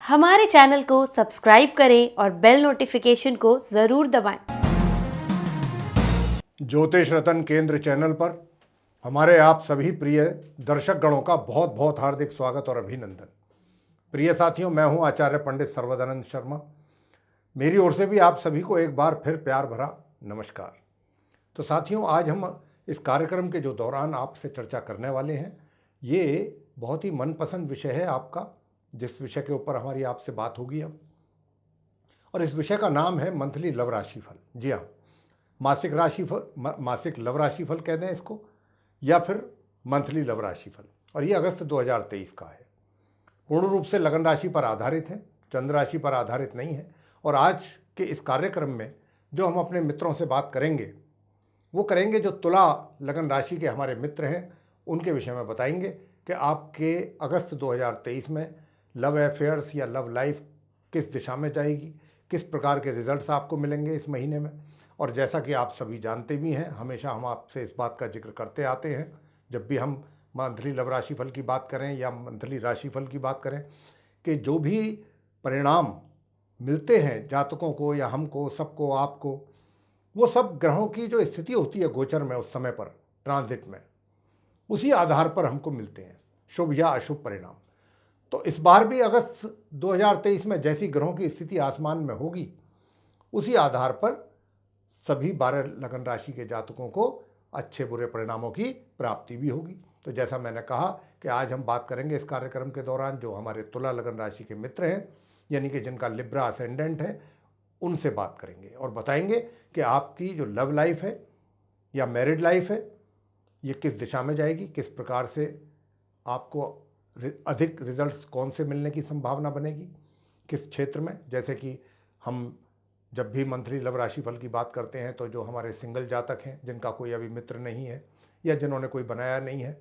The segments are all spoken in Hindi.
हमारे चैनल को सब्सक्राइब करें और बेल नोटिफिकेशन को ज़रूर दबाएं। ज्योतिष रतन केंद्र चैनल पर हमारे आप सभी प्रिय दर्शक गणों का बहुत बहुत हार्दिक स्वागत और अभिनंदन। प्रिय साथियों, मैं हूं आचार्य पंडित सर्वदानंद शर्मा। मेरी ओर से भी आप सभी को एक बार फिर प्यार भरा नमस्कार। तो साथियों, आज हम इस कार्यक्रम के जो दौरान आपसे चर्चा करने वाले हैं, ये बहुत ही मनपसंद विषय है आपका, जिस विषय के ऊपर हमारी आपसे बात होगी अब। और इस विषय का नाम है मंथली लव राशिफल। जी हाँ, मासिक राशिफल, मासिक लव राशिफल कहते हैं इसको, या फिर मंथली लव राशिफल। और ये अगस्त 2023 का है। पूर्ण रूप से लगन राशि पर आधारित है, चंद्र राशि पर आधारित नहीं है। और आज के इस कार्यक्रम में जो हम अपने मित्रों से बात करेंगे वो करेंगे जो तुला लगन राशि के हमारे मित्र हैं, उनके विषय में बताएंगे कि आपके अगस्त 2023 में लव अफेयर्स या लव लाइफ किस दिशा में जाएगी, किस प्रकार के रिजल्ट्स आपको मिलेंगे इस महीने में। और जैसा कि आप सभी जानते भी हैं, हमेशा हम आपसे इस बात का जिक्र करते आते हैं जब भी हम मंथली लव राशिफल की बात करें या मंथली राशिफल की बात करें, कि जो भी परिणाम मिलते हैं जातकों को या हमको, सबको, आपको, वो सब ग्रहों की जो स्थिति होती है गोचर में उस समय पर, ट्रांजिट में, उसी आधार पर हमको मिलते हैं शुभ या अशुभ परिणाम। तो इस बार भी अगस्त 2023 में जैसी ग्रहों की स्थिति आसमान में होगी, उसी आधार पर सभी 12 लगन राशि के जातकों को अच्छे बुरे परिणामों की प्राप्ति भी होगी। तो जैसा मैंने कहा कि आज हम बात करेंगे इस कार्यक्रम के दौरान जो हमारे तुला लगन राशि के मित्र हैं, यानी कि जिनका लिब्रा असेंडेंट है, उनसे बात करेंगे और बताएंगे कि आपकी जो लव लाइफ है या मैरिड लाइफ है, ये किस दिशा में जाएगी, किस प्रकार से आपको अधिक रिजल्ट्स कौन से मिलने की संभावना बनेगी, किस क्षेत्र में। जैसे कि हम जब भी मंथली लव राशिफल की बात करते हैं तो जो हमारे सिंगल जातक हैं, जिनका कोई अभी मित्र नहीं है या जिन्होंने कोई बनाया नहीं है,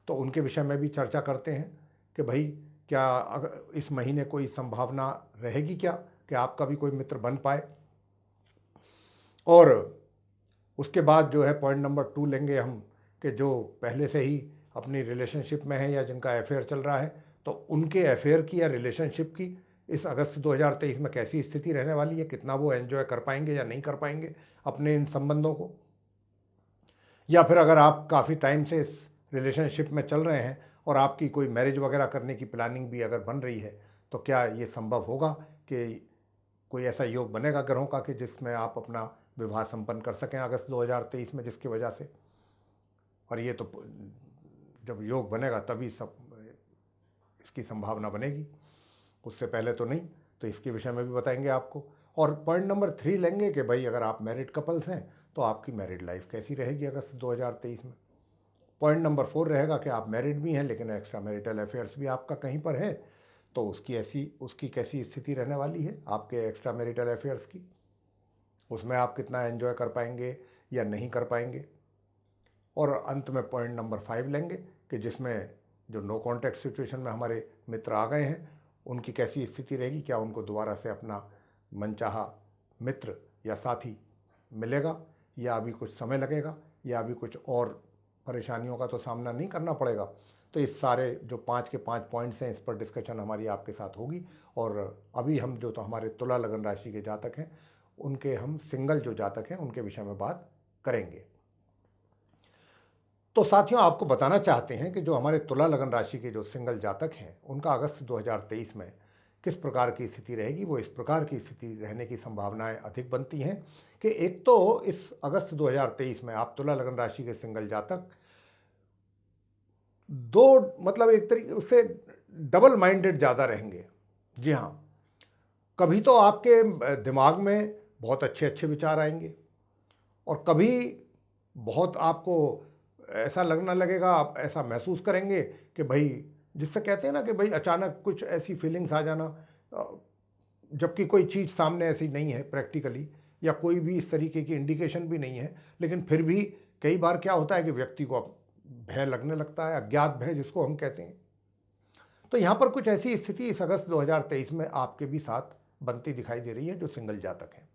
तो उनके विषय में भी चर्चा करते हैं कि भाई क्या अगर इस महीने कोई संभावना रहेगी क्या कि आपका भी कोई मित्र बन पाए। और उसके बाद जो है पॉइंट नंबर 2 लेंगे हम, कि जो पहले से ही अपनी रिलेशनशिप में है या जिनका अफेयर चल रहा है, तो उनके अफेयर की या रिलेशनशिप की इस अगस्त 2023 में कैसी स्थिति रहने वाली है, कितना वो एंजॉय कर पाएंगे या नहीं कर पाएंगे अपने इन संबंधों को। या फिर अगर आप काफ़ी टाइम से इस रिलेशनशिप में चल रहे हैं और आपकी कोई मैरिज वगैरह करने की प्लानिंग भी अगर बन रही है, तो क्या ये संभव होगा कि कोई ऐसा योग बनेगा ग्रहों का कि जिसमें आप अपना विवाह संपन्न कर सकें अगस्त 2023 में, जिसकी वजह से। और ये तो जब योग बनेगा तभी सब इसकी संभावना बनेगी, उससे पहले तो नहीं। तो इसके विषय में भी बताएंगे आपको। और पॉइंट नंबर 3 लेंगे कि भाई अगर आप मैरिड कपल्स हैं तो आपकी मैरिड लाइफ कैसी रहेगी अगस्त 2023 में। पॉइंट नंबर 4 रहेगा कि आप मैरिड भी हैं लेकिन एक्स्ट्रा मैरिटल अफेयर्स भी आपका कहीं पर है, तो उसकी कैसी स्थिति रहने वाली है आपके एक्स्ट्रा मैरिटल अफेयर्स की, उसमें आप कितना एंजॉय कर पाएंगे या नहीं कर पाएंगे। और अंत में पॉइंट नंबर 5 लेंगे कि जिसमें जो नो कॉन्टैक्ट सिचुएशन में हमारे मित्र आ गए हैं, उनकी कैसी स्थिति रहेगी, क्या उनको दोबारा से अपना मनचाहा मित्र या साथी मिलेगा, या अभी कुछ समय लगेगा, या अभी कुछ और परेशानियों का तो सामना नहीं करना पड़ेगा। तो इस सारे जो 5 के 5 पॉइंट्स हैं, इस पर डिस्कशन हमारी आपके साथ होगी। और अभी हम जो तो हमारे तुला लगन राशि के जातक हैं, उनके हम सिंगल जो जातक हैं उनके विषय में बात करेंगे। तो साथियों, आपको बताना चाहते हैं कि जो हमारे तुला लगन राशि के जो सिंगल जातक हैं, उनका अगस्त 2023 में किस प्रकार की स्थिति रहेगी। वो इस प्रकार की स्थिति रहने की संभावनाएं अधिक बनती हैं कि एक तो इस अगस्त 2023 में आप तुला लगन राशि के सिंगल जातक मतलब एक तरीके से डबल माइंडेड ज़्यादा रहेंगे। जी हाँ, कभी तो आपके दिमाग में बहुत अच्छे अच्छे विचार आएंगे और कभी बहुत आपको ऐसा लगना लगेगा, आप ऐसा महसूस करेंगे कि भाई, जिससे कहते हैं ना कि भाई अचानक कुछ ऐसी फीलिंग्स आ जाना, जबकि कोई चीज़ सामने ऐसी नहीं है प्रैक्टिकली, या कोई भी इस तरीके की इंडिकेशन भी नहीं है, लेकिन फिर भी कई बार क्या होता है कि व्यक्ति को भय लगने लगता है, अज्ञात भय जिसको हम कहते हैं। तो यहाँ पर कुछ ऐसी स्थिति इस अगस्त 2023 में आपके भी साथ बनती दिखाई दे रही है जो सिंगल जातक हैं,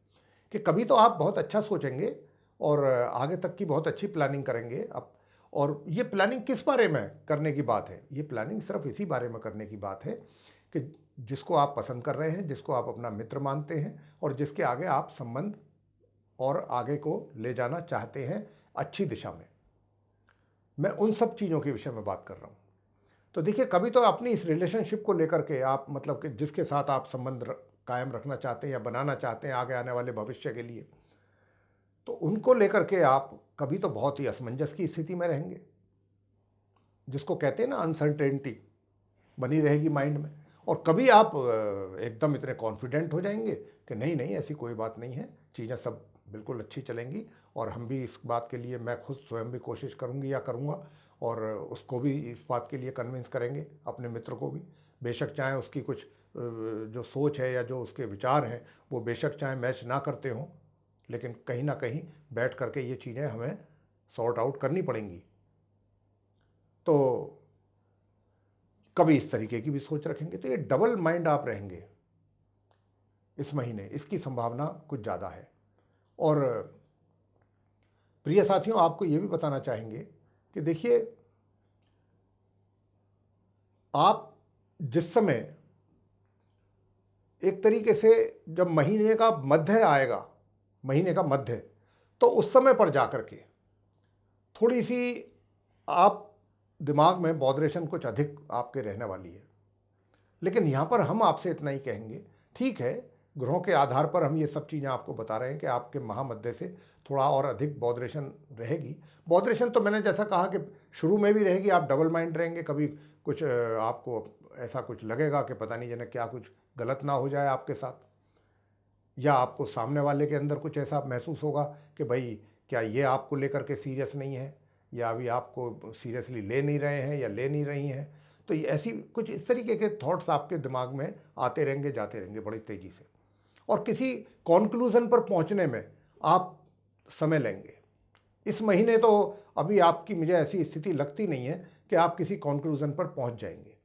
कि कभी तो आप बहुत अच्छा सोचेंगे और आगे तक की बहुत अच्छी प्लानिंग करेंगे अब। और ये प्लानिंग किस बारे में करने की बात है? ये प्लानिंग सिर्फ इसी बारे में करने की बात है कि जिसको आप पसंद कर रहे हैं, जिसको आप अपना मित्र मानते हैं और जिसके आगे आप संबंध और आगे को ले जाना चाहते हैं अच्छी दिशा में। मैं उन सब चीज़ों के विषय में बात कर रहा हूँ। तो देखिए, कभी तो अपनी इस रिलेशनशिप को लेकर के आप मतलब कि जिसके साथ आप संबंध कायम रखना चाहते हैं या बनाना चाहते हैं आगे आने वाले भविष्य के लिए, तो उनको लेकर के आप कभी तो बहुत ही असमंजस की स्थिति में रहेंगे, जिसको कहते हैं ना अनसर्टेनिटी बनी रहेगी माइंड में। और कभी आप एकदम इतने कॉन्फिडेंट हो जाएंगे कि नहीं नहीं ऐसी कोई बात नहीं है, चीज़ें सब बिल्कुल अच्छी चलेंगी और हम भी इस बात के लिए, मैं खुद स्वयं भी कोशिश करूंगी या करूंगा और उसको भी इस बात के लिए कन्विंस करेंगे, अपने मित्र को भी। बेशक चाहे उसकी कुछ जो सोच है या जो उसके विचार हैं वो बेशक चाहे मैच ना करते हों, लेकिन कहीं ना कहीं बैठ करके ये चीज़ें हमें सॉर्ट आउट करनी पड़ेंगी। तो कभी इस तरीके की भी सोच रखेंगे, तो ये डबल माइंड आप रहेंगे इस महीने, इसकी संभावना कुछ ज़्यादा है। और प्रिय साथियों, आपको ये भी बताना चाहेंगे कि देखिए, आप जिस समय एक तरीके से जब महीने का मध्य आएगा, महीने का मध्य, तो उस समय पर जाकर के थोड़ी सी आप दिमाग में बॉदरेशन कुछ अधिक आपके रहने वाली है। लेकिन यहाँ पर हम आपसे इतना ही कहेंगे, ठीक है, ग्रहों के आधार पर हम ये सब चीज़ें आपको बता रहे हैं कि आपके महामध्य से थोड़ा और अधिक बॉदरेशन रहेगी। बॉदरेशन तो मैंने जैसा कहा कि शुरू में भी रहेगी, आप डबल माइंड रहेंगे, कभी कुछ आपको ऐसा कुछ लगेगा कि पता नहीं जाने क्या कुछ गलत ना हो जाए आपके साथ, या आपको सामने वाले के अंदर कुछ ऐसा महसूस होगा कि भाई क्या ये आपको लेकर के सीरियस नहीं है, या अभी आपको सीरियसली ले नहीं रहे हैं या ले नहीं रही हैं। तो ये ऐसी कुछ इस तरीके के थॉट्स आपके दिमाग में आते रहेंगे, जाते रहेंगे बड़ी तेज़ी से, और किसी कॉन्क्लूज़न पर पहुंचने में आप समय लेंगे। इस महीने तो अभी आपकी मुझे ऐसी स्थिति लगती नहीं है कि आप किसी कॉन्क्लूज़न पर पहुंच जाएंगे।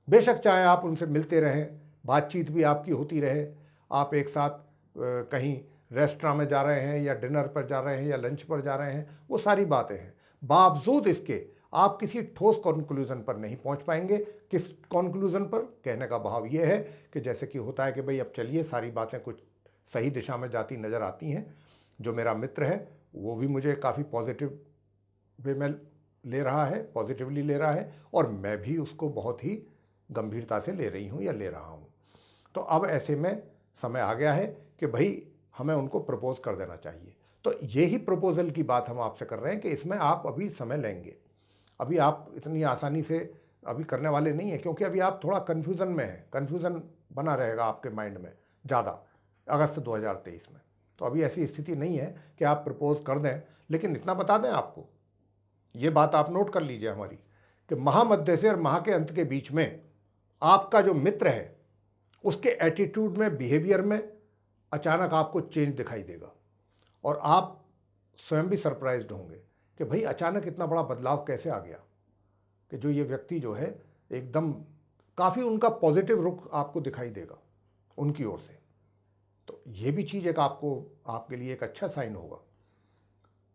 बेशक चाहे आप उनसे मिलते रहें, बातचीत भी आपकी होती रहे, आप एक साथ कहीं रेस्टोरेंट में जा रहे हैं या डिनर पर जा रहे हैं या लंच पर जा रहे हैं, वो सारी बातें हैं। बावजूद इसके आप किसी ठोस कॉन्क्लूज़न पर नहीं पहुंच पाएंगे। किस कॉन्क्लूज़न पर? कहने का भाव ये है कि जैसे कि होता है कि भाई अब चलिए, सारी बातें कुछ सही दिशा में जाती नज़र आती हैं, जो मेरा मित्र है वो भी मुझे काफ़ी पॉजिटिव वे में ले रहा है, पॉजिटिवली ले रहा है, और मैं भी उसको बहुत ही गंभीरता से ले रही हूँ या ले रहा हूँ। तो अब ऐसे में समय आ गया है कि भाई हमें उनको प्रपोज़ कर देना चाहिए। तो यही प्रपोज़ल की बात हम आपसे कर रहे हैं कि इसमें आप अभी समय लेंगे, अभी आप इतनी आसानी से अभी करने वाले नहीं हैं, क्योंकि अभी आप थोड़ा कन्फ्यूज़न में हैं, कन्फ्यूज़न बना रहेगा आपके माइंड में ज़्यादा अगस्त 2023 में। तो अभी ऐसी स्थिति नहीं है कि आप प्रपोज़ कर दें। लेकिन इतना बता दें आपको, ये बात आप नोट कर लीजिए हमारी, कि महामध्य से और माह के अंत के बीच में आपका जो मित्र है उसके एटीट्यूड में, बिहेवियर में अचानक आपको चेंज दिखाई देगा, और आप स्वयं भी सरप्राइज्ड होंगे कि भाई अचानक इतना बड़ा बदलाव कैसे आ गया, कि जो ये व्यक्ति जो है एकदम काफ़ी उनका पॉजिटिव रुख आपको दिखाई देगा उनकी ओर से। तो ये भी चीज़ एक आपको, आपके लिए एक अच्छा साइन होगा,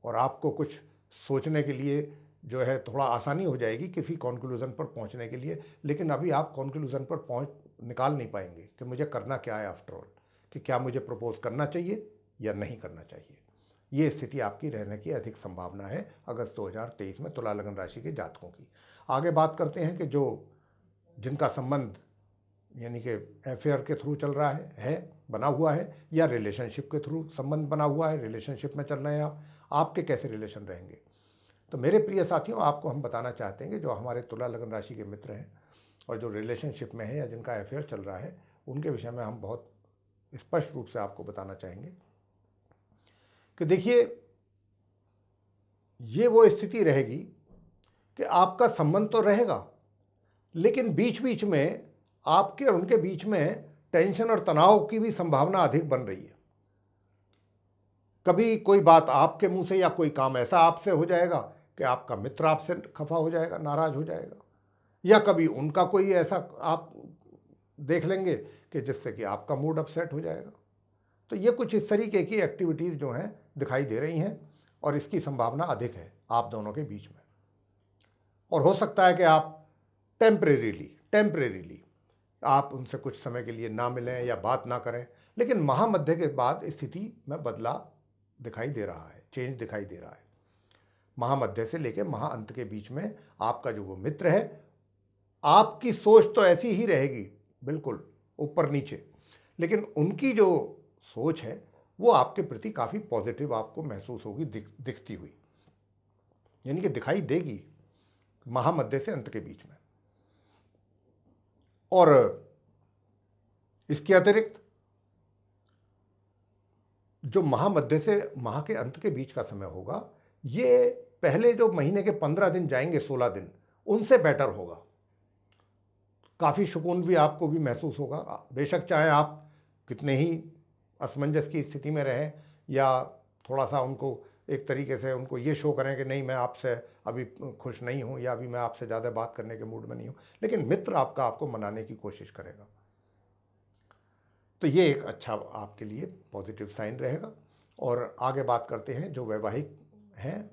और आपको कुछ सोचने के लिए जो है थोड़ा आसानी हो जाएगी किसी कॉन्क्लूज़न पर पहुंचने के लिए। लेकिन अभी आप कॉन्क्लूज़न पर निकाल नहीं पाएंगे कि मुझे करना क्या है आफ्टर ऑल, कि क्या मुझे प्रपोज़ करना चाहिए या नहीं करना चाहिए। ये स्थिति आपकी रहने की अधिक संभावना है अगस्त 2023 में तुला लगन राशि के जातकों की। आगे बात करते हैं कि जो जिनका संबंध यानी कि अफेयर के थ्रू चल रहा है बना हुआ है, या रिलेशनशिप के थ्रू संबंध बना हुआ है, रिलेशनशिप में चल रहे हैं आपके कैसे रिलेशन रहेंगे। तो मेरे प्रिय साथियों, आपको हम बताना चाहते हैं कि जो हमारे तुला लगन राशि के मित्र हैं और जो रिलेशनशिप में है या जिनका अफेयर चल रहा है, उनके विषय में हम बहुत स्पष्ट रूप से आपको बताना चाहेंगे कि देखिए, ये वो स्थिति रहेगी कि आपका संबंध तो रहेगा, लेकिन बीच बीच में आपके और उनके बीच में टेंशन और तनाव की भी संभावना अधिक बन रही है। कभी कोई बात आपके मुंह से या कोई काम ऐसा आपसे हो जाएगा कि आपका मित्र आपसे खफा हो जाएगा, नाराज हो जाएगा, या कभी उनका कोई ऐसा आप देख लेंगे कि जिससे कि आपका मूड अपसेट हो जाएगा। तो ये कुछ इस तरीके की एक्टिविटीज़ जो हैं दिखाई दे रही हैं, और इसकी संभावना अधिक है आप दोनों के बीच में। और हो सकता है कि आप टेम्परेरीली आप उनसे कुछ समय के लिए ना मिलें या बात ना करें। लेकिन महामध्य के बाद स्थिति में बदलाव दिखाई दे रहा है, चेंज दिखाई दे रहा है। महामध्य से लेकर महाअंत के बीच में आपका जो वो मित्र है, आपकी सोच तो ऐसी ही रहेगी बिल्कुल ऊपर नीचे, लेकिन उनकी जो सोच है वो आपके प्रति काफ़ी पॉजिटिव आपको महसूस होगी, दिखती हुई, यानी कि दिखाई देगी महामध्य से अंत के बीच में। और इसके अतिरिक्त जो महामध्य से माह के अंत के बीच का समय होगा, ये पहले जो महीने के 15 दिन जाएंगे, 16 दिन, उनसे बेटर होगा। काफ़ी सुकून भी आपको भी महसूस होगा। बेशक चाहे आप कितने ही असमंजस की स्थिति में रहें या थोड़ा सा उनको एक तरीके से उनको ये शो करें कि नहीं मैं आपसे अभी खुश नहीं हूँ या अभी मैं आपसे ज़्यादा बात करने के मूड में नहीं हूँ, लेकिन मित्र आपका आपको मनाने की कोशिश करेगा। तो ये एक अच्छा आपके लिए पॉजिटिव साइन रहेगा। और आगे बात करते हैं जो वैवाहिक हैं,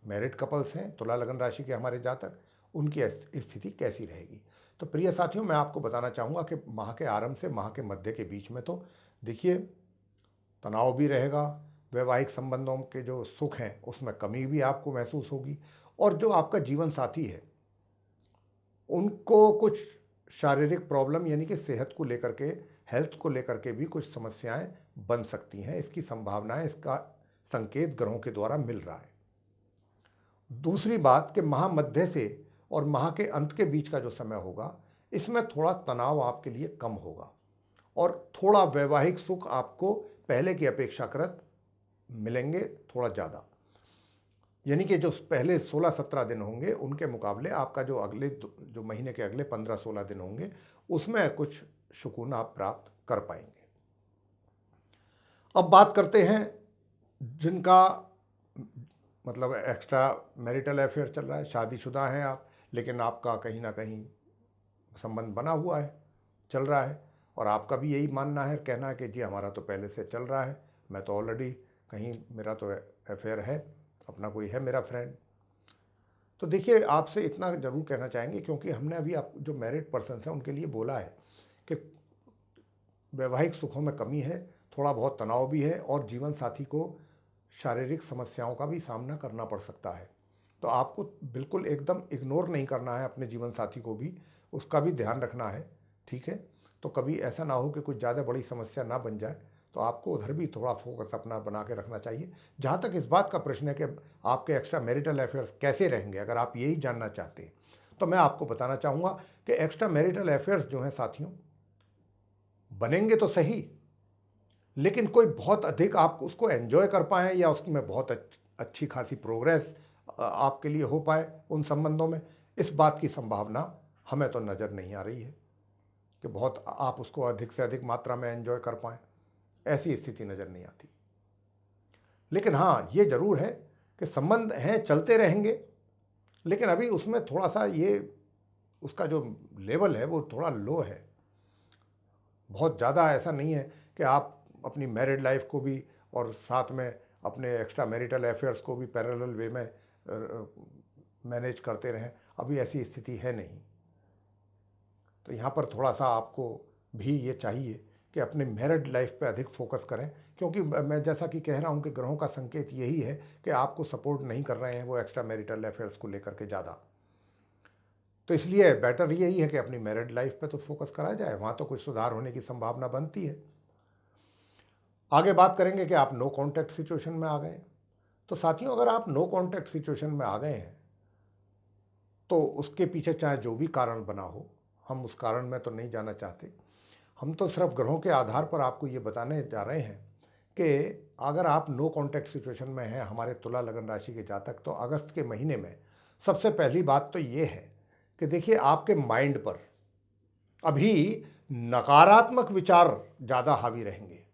मैरिड कपल्स हैं, तुला लगन राशि के हमारे जातक, उनकी स्थिति कैसी रहेगी। तो प्रिय साथियों, मैं आपको बताना चाहूँगा कि माह के आरंभ से माह के मध्य के बीच में तो देखिए तनाव भी रहेगा, वैवाहिक संबंधों के जो सुख हैं उसमें कमी भी आपको महसूस होगी, और जो आपका जीवन साथी है उनको कुछ शारीरिक प्रॉब्लम यानी कि सेहत को लेकर के, हेल्थ को लेकर के भी कुछ समस्याएं बन सकती हैं। इसकी संभावनाएं, इसका संकेत ग्रहों के द्वारा मिल रहा है। दूसरी बात कि माह मध्य से और माह के अंत के बीच का जो समय होगा, इसमें थोड़ा तनाव आपके लिए कम होगा और थोड़ा वैवाहिक सुख आपको पहले की अपेक्षाकृत मिलेंगे थोड़ा ज़्यादा। यानी कि जो पहले 16-17 दिन होंगे उनके मुकाबले आपका जो अगले जो महीने के अगले 15-16 दिन होंगे उसमें कुछ सुकून आप प्राप्त कर पाएंगे। अब बात करते हैं जिनका मतलब एक्स्ट्रा मैरिटल अफेयर चल रहा है, शादीशुदा हैं आप, लेकिन आपका कहीं ना कहीं संबंध बना हुआ है, चल रहा है, और आपका भी यही मानना है, कहना है कि जी हमारा तो पहले से चल रहा है, मैं तो ऑलरेडी कहीं मेरा तो अफेयर है, अपना कोई है मेरा फ्रेंड। तो देखिए आपसे इतना ज़रूर कहना चाहेंगे, क्योंकि हमने अभी आप जो मैरिड पर्सन हैं उनके लिए बोला है कि वैवाहिक सुखों में कमी है, थोड़ा बहुत तनाव भी है, और जीवन साथी को शारीरिक समस्याओं का भी सामना करना पड़ सकता है। तो आपको बिल्कुल एकदम इग्नोर नहीं करना है अपने जीवन साथी को भी, उसका भी ध्यान रखना है, ठीक है। तो कभी ऐसा ना हो कि कुछ ज़्यादा बड़ी समस्या ना बन जाए, तो आपको उधर भी थोड़ा फोकस अपना बना के रखना चाहिए। जहाँ तक इस बात का प्रश्न है कि आपके एक्स्ट्रा मैरिटल अफेयर्स कैसे रहेंगे, अगर आप यही जानना चाहते हैं, तो मैं आपको बताना चाहूँगा कि एक्स्ट्रा मैरिटल अफेयर्स जो हैं साथियों, बनेंगे तो सही, लेकिन कोई बहुत अधिक आप उसको एंजॉय कर पाएँ या उसमें बहुत अच्छी खासी प्रोग्रेस आपके लिए हो पाए उन संबंधों में, इस बात की संभावना हमें तो नज़र नहीं आ रही है कि बहुत आप उसको अधिक से अधिक मात्रा में एंजॉय कर पाएँ, ऐसी स्थिति नज़र नहीं आती। लेकिन हाँ, ये ज़रूर है कि संबंध हैं, चलते रहेंगे, लेकिन अभी उसमें थोड़ा सा ये उसका जो लेवल है वो थोड़ा लो है। बहुत ज़्यादा ऐसा नहीं है कि आप अपनी मैरिड लाइफ को भी और साथ में अपने एक्स्ट्रा मैरिटल अफेयर्स को भी पैरेलल वे में मैनेज करते रहें, अभी ऐसी स्थिति है नहीं। तो यहाँ पर थोड़ा सा आपको भी ये चाहिए कि अपने मैरिड लाइफ पे अधिक फोकस करें, क्योंकि मैं जैसा कि कह रहा हूँ कि ग्रहों का संकेत यही है कि आपको सपोर्ट नहीं कर रहे हैं वो एक्स्ट्रा मैरिटल अफेयर्स को लेकर के ज़्यादा। तो इसलिए बेटर यही है कि अपनी मैरिड लाइफ पे तो फोकस करा जाए, वहाँ तो कुछ सुधार होने की संभावना बनती है। आगे बात करेंगे कि आप नो कॉन्टैक्ट सिचुएशन में आ गए। तो साथियों, अगर आप नो कॉन्टैक्ट सिचुएशन में आ गए हैं तो उसके पीछे चाहे जो भी कारण बना हो, हम उस कारण में तो नहीं जाना चाहते। हम तो सिर्फ ग्रहों के आधार पर आपको ये बताने जा रहे हैं कि अगर आप नो कॉन्टैक्ट सिचुएशन में हैं, हमारे तुला लगन राशि के जातक, तो अगस्त के महीने में सबसे पहली बात तो ये है कि देखिए आपके माइंड पर अभी नकारात्मक विचार ज़्यादा हावी रहेंगे,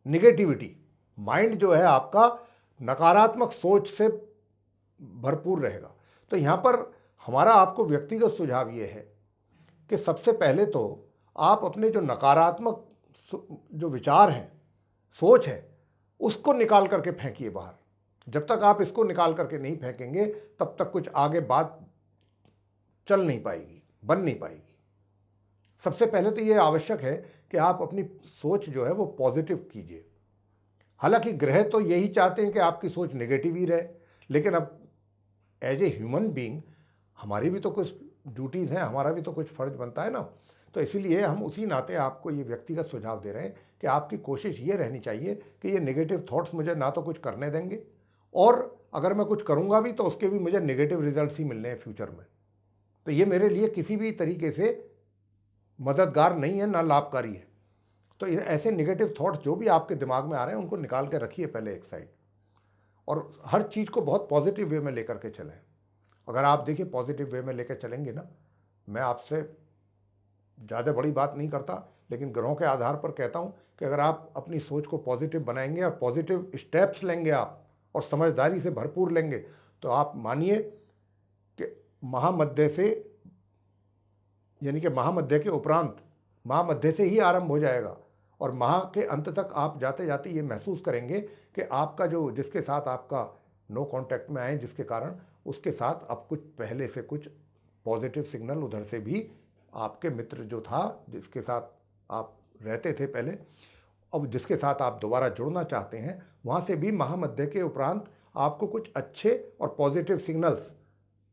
निगेटिविटी। माइंड जो है आपका नकारात्मक सोच से भरपूर रहेगा। तो यहाँ पर हमारा आपको व्यक्तिगत सुझाव ये है कि सबसे पहले तो आप अपने जो नकारात्मक जो विचार हैं, सोच है, उसको निकाल करके फेंकिए बाहर। जब तक आप इसको निकाल करके नहीं फेंकेंगे तब तक कुछ आगे बात चल नहीं पाएगी, बन नहीं पाएगी। सबसे पहले तो ये आवश्यक है कि आप अपनी सोच जो है वो पॉजिटिव कीजिए। हालांकि ग्रह तो यही चाहते हैं कि आपकी सोच नेगेटिव ही रहे, लेकिन अब एज ए ह्यूमन बीइंग हमारी भी तो कुछ ड्यूटीज़ हैं, हमारा भी तो कुछ फ़र्ज बनता है ना। तो इसीलिए हम उसी नाते आपको ये व्यक्तिगत सुझाव दे रहे हैं कि आपकी कोशिश ये रहनी चाहिए कि ये नेगेटिव थॉट्स मुझे ना तो कुछ करने देंगे, और अगर मैं कुछ करूँगा भी तो उसके भी मुझे नेगेटिव रिजल्ट्स ही मिलने हैं फ्यूचर में। तो ये मेरे लिए किसी भी तरीके से मददगार नहीं है, ना लाभकारी है। तो ऐसे नेगेटिव थॉट्स जो भी आपके दिमाग में आ रहे हैं उनको निकाल के रखिए पहले एक साइड, और हर चीज़ को बहुत पॉजिटिव वे में लेकर के चलें। अगर आप देखिए पॉजिटिव वे में लेकर चलेंगे ना, मैं आपसे ज़्यादा बड़ी बात नहीं करता, लेकिन ग्रहों के आधार पर कहता हूँ कि अगर आप अपनी सोच को पॉजिटिव बनाएंगे और पॉजिटिव स्टेप्स लेंगे आप, और समझदारी से भरपूर लेंगे, तो आप मानिए कि महामध्य से, यानी कि महामध्य के उपरांत महामध्य से ही आरंभ हो जाएगा, और महा के अंत तक आप जाते जाते ये महसूस करेंगे कि आपका जो जिसके साथ आपका नो कांटेक्ट में आए, जिसके कारण उसके साथ अब कुछ पहले से कुछ पॉजिटिव सिग्नल उधर से भी आपके मित्र जो था, जिसके साथ आप रहते थे पहले, अब जिसके साथ आप दोबारा जुड़ना चाहते हैं, वहाँ से भी महामध्य के उपरांत आपको कुछ अच्छे और पॉजिटिव सिग्नल्स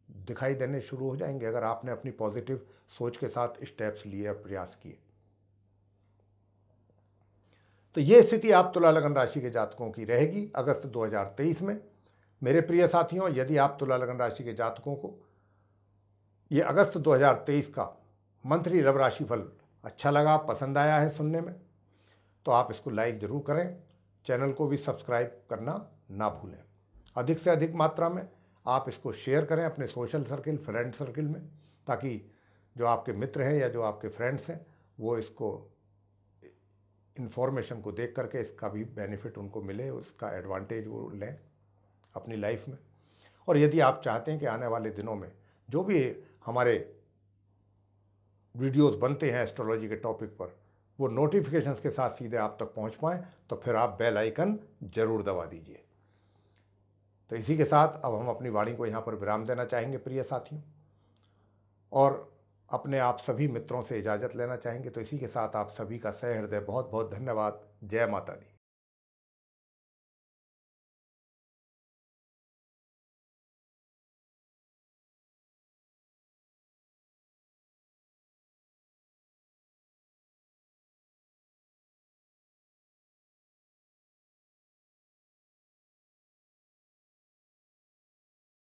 दिखाई देने शुरू हो जाएंगे, अगर आपने अपनी पॉजिटिव सोच के साथ स्टेप्स लिए और प्रयास किए। तो ये स्थिति आप तुला लगन राशि के जातकों की रहेगी अगस्त 2023 में। मेरे प्रिय साथियों, यदि आप तुला लगन राशि के जातकों को ये अगस्त 2023 का मंथली लव राशि फल अच्छा लगा, पसंद आया है सुनने में, तो आप इसको लाइक ज़रूर करें, चैनल को भी सब्सक्राइब करना ना भूलें। अधिक से अधिक मात्रा में आप इसको शेयर करें अपने सोशल सर्किल, फ्रेंड सर्किल में, ताकि जो आपके मित्र हैं या जो आपके फ्रेंड्स हैं वो इसको इन्फॉर्मेशन को देख करके इसका भी बेनिफिट उनको मिले, उसका एडवांटेज वो लें अपनी लाइफ में। और यदि आप चाहते हैं कि आने वाले दिनों में जो भी हमारे वीडियोस बनते हैं एस्ट्रोलॉजी के टॉपिक पर, वो नोटिफिकेशंस के साथ सीधे आप तक पहुंच पाएँ, तो फिर आप बेल आइकन ज़रूर दबा दीजिए। तो इसी के साथ अब हम अपनी वाणी को यहाँ पर विराम देना चाहेंगे प्रिय साथियों, और अपने आप सभी मित्रों से इजाज़त लेना चाहेंगे। तो इसी के साथ आप सभी का सहृदय बहुत बहुत धन्यवाद। जय माता दी।